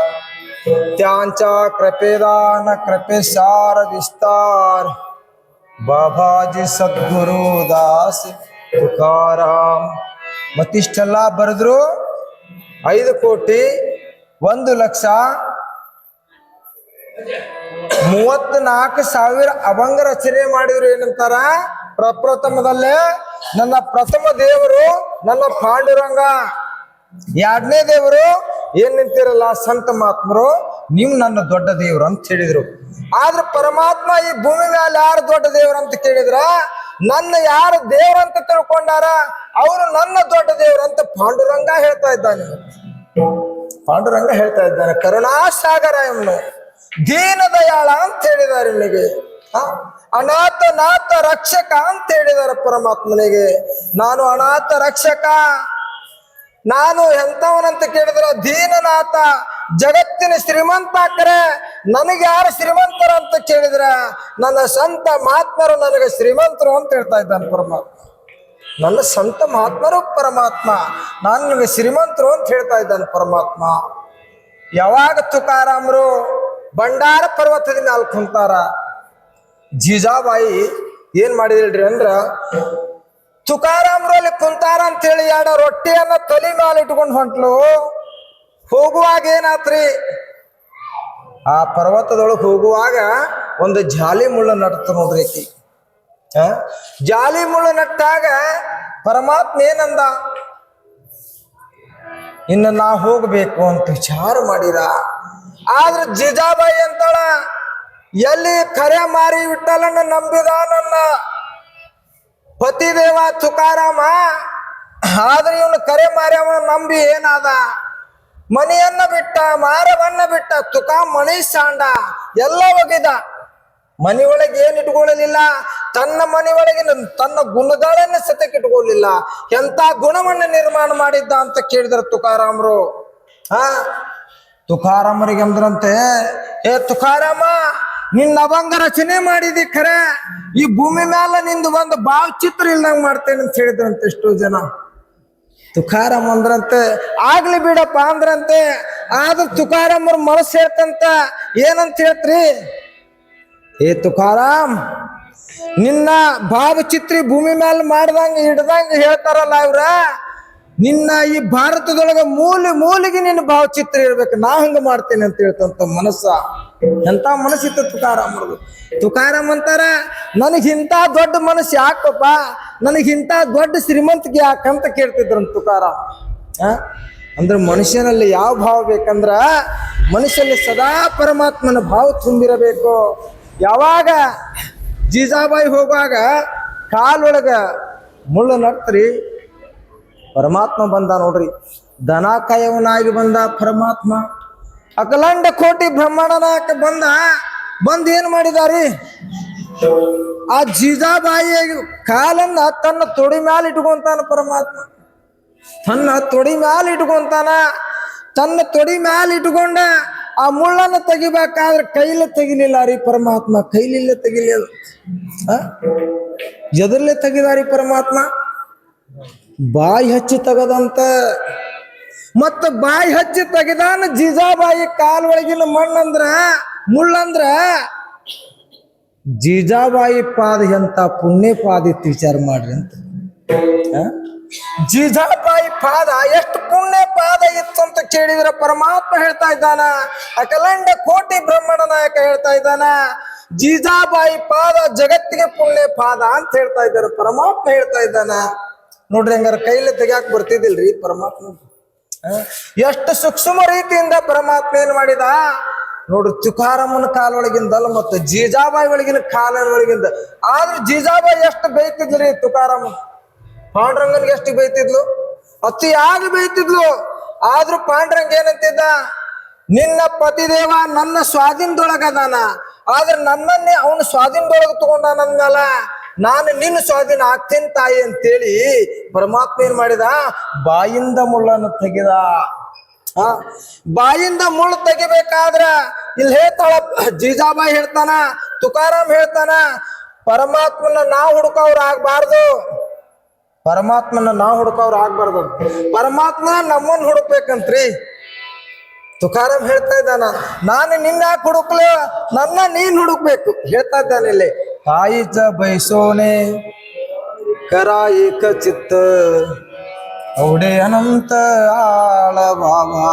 त्यांच्या कृपेदान कृपेसार विस्तार बाबाजी सद्गुरुदास तुकाराम ಮತ್ತಿಷ್ಟೆಲ್ಲ ಬರೆದ್ರು 5,34,000 ಅಭಂಗ ರಚನೆ ಮಾಡಿದ್ರು. ಏನಂತಾರ? ಪ್ರಪ್ರಥಮದಲ್ಲೇ ನನ್ನ ಪ್ರಥಮ ದೇವರು ನನ್ನ ಪಾಂಡುರಂಗ, ಎರಡನೇ ದೇವರು ಏನ್ ನಿಂತಿರಲ್ಲ ಸಂತ ಮಹಾತ್ಮರು, ನೀವು ನನ್ನ ದೊಡ್ಡ ದೇವರು ಅಂತ ಹೇಳಿದ್ರು. ಆದ್ರೆ ಪರಮಾತ್ಮ ಈ ಭೂಮಿ ಮೇಲೆ ಯಾರು ದೊಡ್ಡ ದೇವರು ಅಂತ ಕೇಳಿದ್ರ, ನನ್ನ ಯಾರು ದೇವರಂತ ತಿಳ್ಕೊಂಡಾರ ಅವರು ನನ್ನ ದೊಡ್ಡ ದೇವರು ಅಂತ ಪಾಂಡುರಂಗ ಹೇಳ್ತಾ ಇದ್ದಾನೆ. ಪಾಂಡುರಂಗ ಹೇಳ್ತಾ ಇದ್ದಾನೆ. ಕರುಣಾಸಾಗರ ಇವನು, ದೀನ ದಯಾಳ ಅಂತ ಹೇಳಿದ್ದಾರೆ ಇವನಿಗೆ. ಅನಾಥ ನಾಥ ರಕ್ಷಕ ಅಂತ ಹೇಳಿದ್ದಾರೆ ಪರಮಾತ್ಮನಿಗೆ. ನಾನು ಅನಾಥ ರಕ್ಷಕ, ನಾನು ಎಂತವನಂತ ಕೇಳಿದ್ರ ದೀನನಾಥ, ಜಗತ್ತಿನ ಶ್ರೀಮಂತ ಕರೆ ನನಗೆ ಯಾರು ಶ್ರೀಮಂತರ ಅಂತ ಕೇಳಿದ್ರ ನನ್ನ ಸಂತ ಮಹಾತ್ಮರು ನನಗೆ ಶ್ರೀಮಂತರು ಅಂತ ಹೇಳ್ತಾ ಇದ್ದಾನೆ ಪರಮಾತ್ಮ. ನನ್ನ ಸಂತ ಮಹಾತ್ಮರು ಪರಮಾತ್ಮ, ನಾನು ನನಗೆ ಶ್ರೀಮಂತರು ಅಂತ ಹೇಳ್ತಾ ಇದ್ದಾನೆ ಪರಮಾತ್ಮ. ಯಾವಾಗ ತುಕಾರಾಮರು ಬಂಡಾರ ಪರ್ವತದ ಮೇಲೆ ಕುಂತಾರ, ಜೀಜಾಬಾಯಿ ಏನ್ ಮಾಡಿದ್ರಿ ಅಂದ್ರ, ತುಕಾರಾಮರು ಅಲ್ಲಿ ಕುಂತಾರ ಅಂತ ಹೇಳಿ 2 ರೊಟ್ಟಿಯನ್ನ ತಲೆ ಮೇಲೆ ಇಟ್ಕೊಂಡು ಹೊಂಟ್ಲು. ಹೋಗುವಾಗ ಏನಾತ್ರಿ, ಆ ಪರ್ವತದೊಳಗೆ ಹೋಗುವಾಗ ಒಂದು ಜಾಲಿ ಮುಳ್ಳು ನಡ್ತ ನೋಡ್ರಿ ಆಕಿ. ಜಾಲಿ ಮುಳ್ಳು ನಟ್ಟಾಗ ಪರಮಾತ್ಮ ಏನಂದ, ಇನ್ನು ನಾ ಹೋಗ್ಬೇಕು ಅಂತ ವಿಚಾರ ಮಾಡಿದ. ಆದ್ರೆ ಜಿಜಾಬಾಯಿ ಅಂತಾಳ, ಎಲ್ಲಿ ಕರೆ ಮಾರಿ ವಿಠಲನ ನಂಬಿದ ನನ್ನ ಪತಿದೇವ ತುಕಾರಾಮ, ಆದ್ರೆ ಇವನು ಕರೆ ಮಾರಿ ಅವನ ನಂಬಿ ಏನಾದ, ಮನೆಯನ್ನ ಬಿಟ್ಟ, ಮಾರವನ್ನ ಬಿಟ್ಟ, ತುಕಾ ಮಣಿ ಸಾಂಡ ಎಲ್ಲ ಒಗಿದ. ಮನೆಯೊಳಗೆ ಏನ್ ಇಟ್ಕೊಳ್ಳಲಿಲ್ಲ, ತನ್ನ ಮನೆಯೊಳಗೆ ತನ್ನ ಗುಣಗಳನ್ನ ಸತಕ್ಕೆ ಇಟ್ಕೊಳ್ಳಿಲ್ಲ. ಎಂತ ಗುಣವನ್ನ ನಿರ್ಮಾಣ ಮಾಡಿದ್ದ ಅಂತ ಕೇಳಿದ್ರ ತುಕಾರಾಮರು. ತುಕಾರಾಮರಿಗೆ ಅಂದ್ರಂತೆ, ಏ ತುಕಾರಾಮ, ನಿನ್ನ ಅಭಂಗ ರಚನೆ ಮಾಡಿದಿ ಖರೆ, ಈ ಭೂಮಿ ಮೇಲೆ ನಿಂದು ಒಂದು ಭಾವಚಿತ್ರ ಇಲ್ದಂಗ ಮಾಡ್ತೇನೆ ಅಂತ ಹೇಳಿದ್ರಂತೆ ಎಷ್ಟೋ ಜನ. ತುಕಾರಾಮ್ ಅಂದ್ರಂತೆ, ಆಗ್ಲಿ ಬಿಡಪ್ಪ ಅಂದ್ರಂತೆ. ಆದ್ರ ತುಕಾರಾಮರು ಮನಸ್ಸು ಹೇಳ್ತಂತ, ಏನಂತ ಹೇಳ್ತ್ರಿ, ಏ ತುಕಾರಾಮ್, ನಿನ್ನ ಭಾವಚಿತ್ರ ಭೂಮಿ ಮೇಲೆ ಮಾಡ್ದಂಗ ಹಿಡ್ದಂಗ ಹೇಳ್ತಾರಲ್ಲ ಇವ್ರ, ನಿನ್ನ ಈ ಭಾರತದೊಳಗ ಮೂಲಿಗೆ ನಿನ್ನ ಭಾವಚಿತ್ರ ಇರ್ಬೇಕು, ನಾ ಹಂಗ ಮಾಡ್ತೇನೆ ಅಂತ ಹೇಳ್ತಂತ ಮನಸ್ಸ. ಎಂತ ಮನಸ್ಸಿತ್ತು ತುಕಾರಾಮರದು. ತುಕಾರಾಮ್ ಅಂತಾರ, ನನಗಿಂತ ದೊಡ್ಡ ಮನಸ್ಸು ಯಾಕಪ್ಪ, ನನಗಿಂತ ದೊಡ್ಡ ಶ್ರೀಮಂತಿಗೆ ಯಾಕಂತ ಕೇಳ್ತಿದ್ರಂತ ತುಕಾರಾಮ್. ಅಂದ್ರೆ ಮನುಷ್ಯನಲ್ಲಿ ಯಾವ ಭಾವ ಬೇಕಂದ್ರ, ಮನುಷ್ಯನಲ್ಲಿ ಸದಾ ಪರಮಾತ್ಮನ ಭಾವ ತುಂಬಿರಬೇಕು. ಯಾವಾಗ ಜೀಜಾಬಾಯಿ ಹೋಗುವಾಗ ಕಾಲೊಳಗ ಮುಳ್ಳು ನಟ್ರಿ, ಪರಮಾತ್ಮ ಬಂದ ನೋಡ್ರಿ, ದನ ಕಾಯವನಾಗಿ ಬಂದ ಪರಮಾತ್ಮ. ಅಖಿಲಾಂಡ ಕೋಟಿ ಬ್ರಹ್ಮಾಂಡನಾಕ ಬಂದ ಏನ್ ಮಾಡಿದಾರಿ, ಆ ಜೀಜಾಬಾಯಿ ಕಾಲನ್ನ ತನ್ನ ತೊಡಿ ಮ್ಯಾಲ ಇಟ್ಕೊಂತಾನ ಪರಮಾತ್ಮ. ತನ್ನ ತೊಡಿ ಮ್ಯಾಲ ಇಟ್ಕೊಂತಾನ. ತನ್ನ ತೊಡಿ ಮ್ಯಾಲ ಇಟ್ಕೊಂಡ ಆ ಮುಳ್ಳನ್ನು ತೆಗಿಬೇಕಾದ್ರೆ ಕೈಲೇ ತೆಗಿಲಿಲ್ಲ ರೀ ಪರಮಾತ್ಮ, ಕೈಲಿಲ್ಲೇ ತೆಗಿಲಿಲ್ಲ. ಎದರ್ಲೆ ತೆಗಿದಾರಿ ಪರಮಾತ್ಮ, ಬಾಯಿ ಹಚ್ಚಿ ತೆಗದಂತ. ಮತ್ತ ಬಾಯಿ ಹಚ್ಚಿ ತೆಗೆದಾನ ಜೀಜಾಬಾಯಿ ಕಾಲ್ ಒಳಗಿನ ಮಣ್ಣಂದ್ರ ಮುಳ್ಳಂದ್ರ ಜೀಜಾಬಾಯಿ ಪಾದ ಎಂತ ಪುಣ್ಯ ಪಾದ ಇತ್ತು ವಿಚಾರ ಮಾಡ್ರಿ ಅಂತ. ಜೀಜಾಬಾಯಿ ಪಾದ ಎಷ್ಟು ಪುಣ್ಯ ಪಾದ ಇತ್ತು ಅಂತ ಕೇಳಿದ್ರೆ ಪರಮಾತ್ಮ ಹೇಳ್ತಾ ಇದ್ದಾನ. ಅಖಿಲಾಂಡ ಕೋಟಿ ಬ್ರಹ್ಮಾಂಡ ನಾಯಕ ಹೇಳ್ತಾ ಇದ್ದಾನ, ಜೀಜಾಬಾಯಿ ಪಾದ ಜಗತ್ತಿಗೆ ಪುಣ್ಯ ಪಾದ ಅಂತ ಹೇಳ್ತಾ ಇದ್ದಾರೆ. ಪರಮಾತ್ಮ ಹೇಳ್ತಾ ಇದ್ದಾನ. ನೋಡ್ರಿ, ಹಂಗಾರ ಕೈಲಿ ತೆಗ್ಯಾಕ್ ಬರ್ತಿದಿಲ್ರಿ ಪರಮಾತ್ಮ. ಎಷ್ಟು ಸೂಕ್ಷ್ಮ ರೀತಿಯಿಂದ ಪರಮಾತ್ಮ ಏನ್ ಮಾಡಿದ ನೋಡ್ರಿ. ತುಕಾರಾಮನ ಕಾಲೊಳಗಿಂದಲ್ಲ, ಮತ್ತೆ ಜೀಜಾಬಾಯಿ ಒಳಗಿನ ಕಾಲೊಳಗಿಂದ. ಆದ್ರೆ ಜೀಜಾಬಾಯಿ ಎಷ್ಟು ಬೈತಿದ್ರಿ ತುಕಾರಾಮ. ಪಾಂಡುರಂಗನ್ಗೆ ಎಷ್ಟು ಬೈತಿದ್ಲು, ಅತಿಯಾಗಿ ಬೈತಿದ್ಲು. ಆದ್ರೂ ಪಾಂಡುರಂಗ ಏನಂತಿದ್ದ, ನಿನ್ನ ಪತಿದೇವ ನನ್ನ ಸ್ವಾಧೀನದೊಳಗದಾನ, ಆದ್ರೆ ನನ್ನನ್ನೇ ಅವನು ಸ್ವಾಧೀನದೊಳಗೆ ತಗೊಂಡಾನಂದಲ್ಲ, ನಾನು ನಿನ್ನ ಸ್ವಾಧೀನ ಆಗ್ತೇನೆ ತಾಯಿ ಅಂತೇಳಿ ಪರಮಾತ್ಮ ಏನ್ ಮಾಡಿದ, ಬಾಯಿಂದ ಮುಳ್ಳನ್ನು ತೆಗೆದ. ಬಾಯಿಂದ ಮುಳ್ಳು ತೆಗಿಬೇಕಾದ್ರ ಇಲ್ಲಿ ಹೇಳ್ತಾಳ ಜೀಜಾಬಾಯಿ ಹೇಳ್ತಾನ, ತುಕಾರಾಮ್ ಹೇಳ್ತಾನ, ಪರಮಾತ್ಮನ ನಾವು ಹುಡುಕವ್ರು ಆಗ್ಬಾರ್ದು, ಪರಮಾತ್ಮನ ನಾವು ಹುಡುಕವ್ರು ಆಗ್ಬಾರ್ದು, ಪರಮಾತ್ಮ ನಮ್ಮನ್ನ ಹುಡುಕ್ಬೇಕಂತ್ರಿ. ತುಕಾರಾಮ್ ಹೇಳ್ತಾ ಇದ್ದಾನ, ನಾನು ನಿನ್ನ ಹುಡುಕ್ಲು, ನನ್ನ ನೀನ್ ಹುಡುಕ್ಬೇಕು ಹೇಳ್ತಾ ಇದ್ದಾನೆ. ಇಲ್ಲಿ ಕಾಯಿಜ ಬಯಸೋನೆ ಕರಾಯಿಕ ಚಿತ್ತ ಔಡೆ ಅನಂತ ಆಳ ಬಾಬಾ.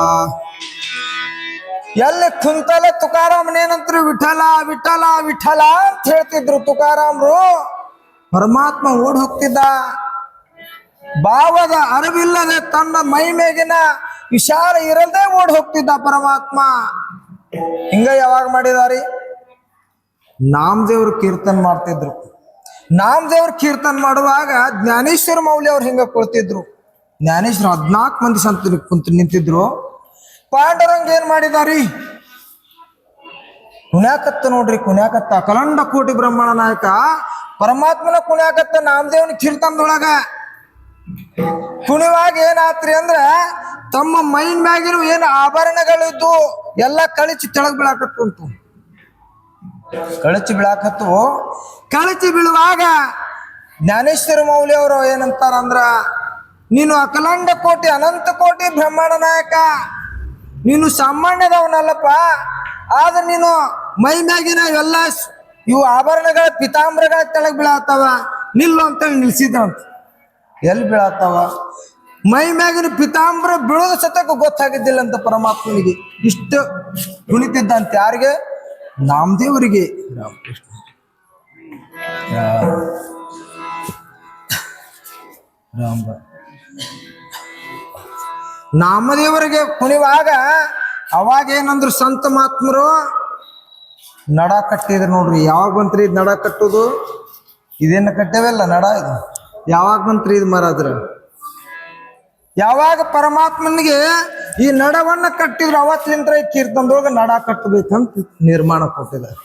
ಎಲ್ಲಿ ಕುಂತಲ ತುಕಾರಾಮನೇನಂತರು ವಿಠಲ ವಿಠಲ ವಿಠಲ ಅಂತ ಹೇಳ್ತಿದ್ರು ತುಕಾರಾಮ್ರು. ಪರಮಾತ್ಮ ಓಡ್ ಹೋಗ್ತಿದ್ದ. ಭಾವದ ಅರಿವಿಲ್ಲದೆ ತನ್ನ ಮೈ ಮೇಗಿನ ವಿಚಾರ ಇರದೆ ಓಡ್ ಹೋಗ್ತಿದ್ದ ಪರಮಾತ್ಮ. ಹಿಂಗ ಯಾವಾಗ ಮಾಡಿದಾರಿ, ನಾಮದೇವ್ರ ಕೀರ್ತನ್ ಮಾಡ್ತಿದ್ರು. ನಾಮದೇವ್ರ ಕೀರ್ತನ್ ಮಾಡುವಾಗ ಜ್ಞಾನೇಶ್ವರ ಮೌಲ್ಯ ಅವ್ರು ಹಿಂಗ ಕೊಳ್ತಿದ್ರು. ಜ್ಞಾನೇಶ್ವರ 14 ಮಂದಿ ಸಂತ ಕುಂತು ನಿಂತಿದ್ರು. ಪಾಂಡುರಂಗ ಏನ್ ಮಾಡಿದಾರಿ, ಕುಣ್ಯಾಕತ್ತ ನೋಡ್ರಿ, ಕುಣ್ಯಾಕತ್ತ. ಅಖಿಲಾಂಡ ಕೋಟಿ ಬ್ರಹ್ಮಾಂಡ ನಾಯಕ ಪರಮಾತ್ಮನ ಕುಣ್ಯಾಕತ್ತ ನಾಮದೇವನ ಕೀರ್ತನದೊಳಗ. ಕುಣಿವಾಗ ಏನಾತ್ರಿ ಅಂದ್ರ ತಮ್ಮ ಮೈನ್ ಮ್ಯಾಗಿನ ಏನು ಆಭರಣಗಳಿದ್ದು ಎಲ್ಲ ಕಳಿಸಿ ತೆಳಗ್ ಬೀಳಾಕತ್ತು. ಕಳಚಿ ಬೀಳಾಕತ್ತು. ಕಳಚಿ ಬೀಳುವಾಗ ಜ್ಞಾನೇಶ್ವರ ಮೌಲ್ಯ ಅವರು ಏನಂತಾರಂದ್ರ, ನೀನು ಅಖಿಲಾಂಡ ಕೋಟಿ ಅನಂತ ಕೋಟಿ ಬ್ರಹ್ಮಾಂಡ ನಾಯಕ, ನೀನು ಸಾಮಾನ್ಯದವನಲ್ಲಪ್ಪ, ಆದ್ರೆ ನೀನು ಮೈ ಮ್ಯಾಗಿನ ಎಲ್ಲ ಇವು ಆಭರಣಗಳ ಪಿತಾಂಬರಗಳ ತೆಳಗ್ ಬೀಳಾತಾವ, ನಿಲ್ಲು ಅಂತೇಳಿ ನಿಲ್ಸಿದಂತ. ಎಲ್ಲಿ ಬೀಳಾತಾವ, ಮೈ ಮ್ಯಾಗಿನ ಪಿತಾಂಬರ ಬೀಳೋದ ಸತಕ್ಕೆ ಗೊತ್ತಾಗಿದ್ದಿಲ್ಲ ಅಂತ ಪರಮಾತ್ಮನಿಗೆ. ಇಷ್ಟು ಕುಣಿತಿದ್ದಂತೆ. ಯಾರಿಗೆ, ನಾಮದೇವರಿಗೆ. ರಾಮಕೃಷ್ಣ ರಾಮ ನಾಮದೇವರಿಗೆ ಕುಣಿವಾಗ ಅವಾಗ ಏನಂದ್ರು ಸಂತ ಮಹಾತ್ಮರು, ನಡ ಕಟ್ಟಿದ್ರು ನೋಡ್ರಿ. ಯಾವಾಗ ಬಂತ್ರಿ ಇದು ನಡ ಕಟ್ಟುದು? ಇದೇನು ಕಟ್ಟೇವಲ್ಲ ನಡ, ಇದು ಯಾವಾಗ ಬಂತ್ರಿ ಇದು ಮರಾದ್ರ? ಯಾವಾಗ ಪರಮಾತ್ಮನಿಗೆ ಈ ನಡವನ್ನ ಕಟ್ಟಿದ್ರು ಅವತ್ತಿನಿಂದ ಈ ಕೀರ್ತನದೊಳಗ ನಡ ಕಟ್ಟಬೇಕಂತ ನಿರ್ಮಾಣ ಕೊಟ್ಟಿದ್ದಾರೆ,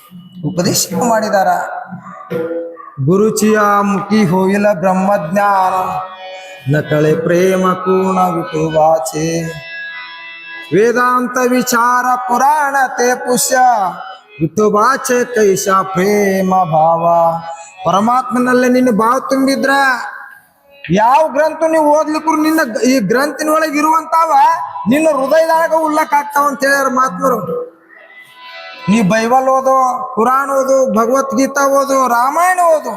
ಉಪದೇಶ ಮಾಡಿದಾರ. ಗುರುಚಿಯ ಮುಖಿ ಹೋಗಿಲ್ಲ ಬ್ರಹ್ಮಜ್ಞಾನ, ನಕಳೆ ಪ್ರೇಮ ಕೂಣ ವಿಟುವಾಚೆ, ವೇದಾಂತ ವಿಚಾರ ಪುರಾಣ ತೇ ಪುಷ್ಯ ವಿಟುವಾಚೆ ಕೈಶ ಪ್ರೇಮ ಭಾವ. ಪರಮಾತ್ಮನಲ್ಲೇ ನಿನ್ನ ಭಾವ ತುಂಬಿದ್ರ ಯಾವ ಗ್ರಂಥ ನೀವು ಓದ್ಲಿಕ್ಕೂ ನಿನ್ನ ಈ ಗ್ರಂಥಿನೊಳಗೆ ಇರುವಂತಾವ ನಿನ್ನ ಹೃದಯದಾಗ ಉಲ್ಲಕ್ ಆಗ್ತಾವ ಅಂತ ಹೇಳ್ಯಾರ ಮಹಾತ್ಮರು. ನೀ ಬೈಬಲ್ ಓದು, ಪುರಾಣ ಓದು, ಭಗವದ್ಗೀತಾ ಓದು, ರಾಮಾಯಣ ಓದು,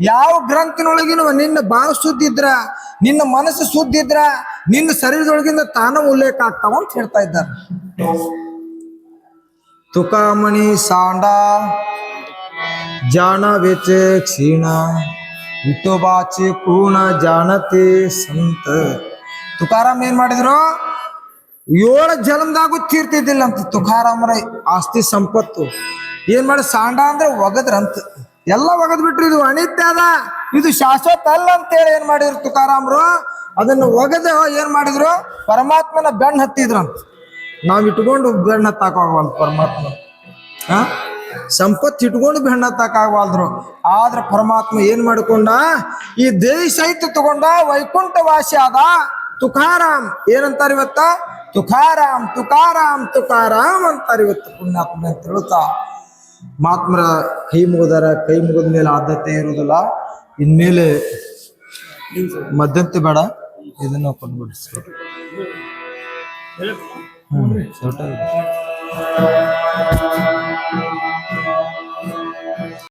ಯಾವ ಗ್ರಂಥಿನೊಳಗಿನ ನಿನ್ನ ಭಾವ ಸುದ್ದಿದ್ರ, ನಿನ್ನ ಮನಸ್ಸು ಸುದ್ದಿದ್ರ, ನಿನ್ನ ಶರೀರದೊಳಗಿಂದ ತಾನ ಉಲ್ಲೇಖ ಆಗ್ತಾವ ಅಂತ ಹೇಳ್ತಾ ಇದ್ದಾರೆ. ತುಕಾಮಣಿ ಸಾಂಡ ಜಾಣ ವೆಚೆ ಕ್ಷೀಣ ವಿಠೋಬಾಚೆ ಪೂರ್ಣ ಜಾಣತೆ ಸಂತ. ತುಕಾರಾಮ್ ಏನ್ ಮಾಡಿದ್ರು, 7 ಜನ್ಮದಾಗೂ ತೀರ್ತಿದ್ದಿಲ್ಲ ಅಂತ ತುಕಾರಾಮ್ರ ಆಸ್ತಿ ಸಂಪತ್ತು. ಏನ್ ಮಾಡಿ, ಸಾಂಡ ಅಂದ್ರೆ ಒಗದ್ರಂತ, ಎಲ್ಲ ಒಗದ್ ಬಿಟ್ರು. ಇದು ಅನಿತ್ಯ ಅದ, ಇದು ಶಾಶ್ವತ ಅಲ್ಲ ಅಂತೇಳಿ ಏನ್ ಮಾಡಿದ್ರು ತುಕಾರಾಮ್ರು, ಅದನ್ನ ಒಗದ ಏನ್ ಮಾಡಿದ್ರು, ಪರಮಾತ್ಮನ ಬೆಣ್ಣ ಹತ್ತಿದ್ರಂತ. ನಾವ್ ಇಟ್ಕೊಂಡು ಬೆಣ್ಣ ಹತ್ತಾಕವಾಗವಲ್ದು ಪರಮಾತ್ಮ. ಸಂಪತ್ತು ಇಟ್ಕೊಂಡು ಬೆಣ್ಣ ಹತ್ತಾಕವಾಲ್ದ್ರು. ಆದ್ರ ಪರಮಾತ್ಮ ಏನ್ ಮಾಡಿಕೊಂಡ, ಈ ದೇಹ ಸಹಿತ ತಗೊಂಡ ವೈಕುಂಠ ವಾಸಿ ಆದ ತುಕಾರಾಮ್. ಏನಂತಾರ ಇವತ್ತ, ತುಕಾರಾಮ್ ತುಕಾರಾಮ್ ತುಕಾರಾಮ್ ಅಂತಾರ ಇವತ್ತು ಪುಣ್ಯಾತ್ಮ ಅಂತ ಹೇಳ್ತಾ. ಮಹಾತ್ಮರ ಕೈ ಮುಗಿದಾರ. ಕೈ ಮುಗಿದ ಮೇಲೆ ಆದ್ಯತೆ ಇರುವುದಿಲ್ಲ. ಇನ್ಮೇಲೆ ಮಧ್ಯಂತೆ ಬೇಡ, ಇದನ್ನ ಕೊಂಡ್ಬಿಡಿಸ್ಬೇಕು. ಹ್ಮ್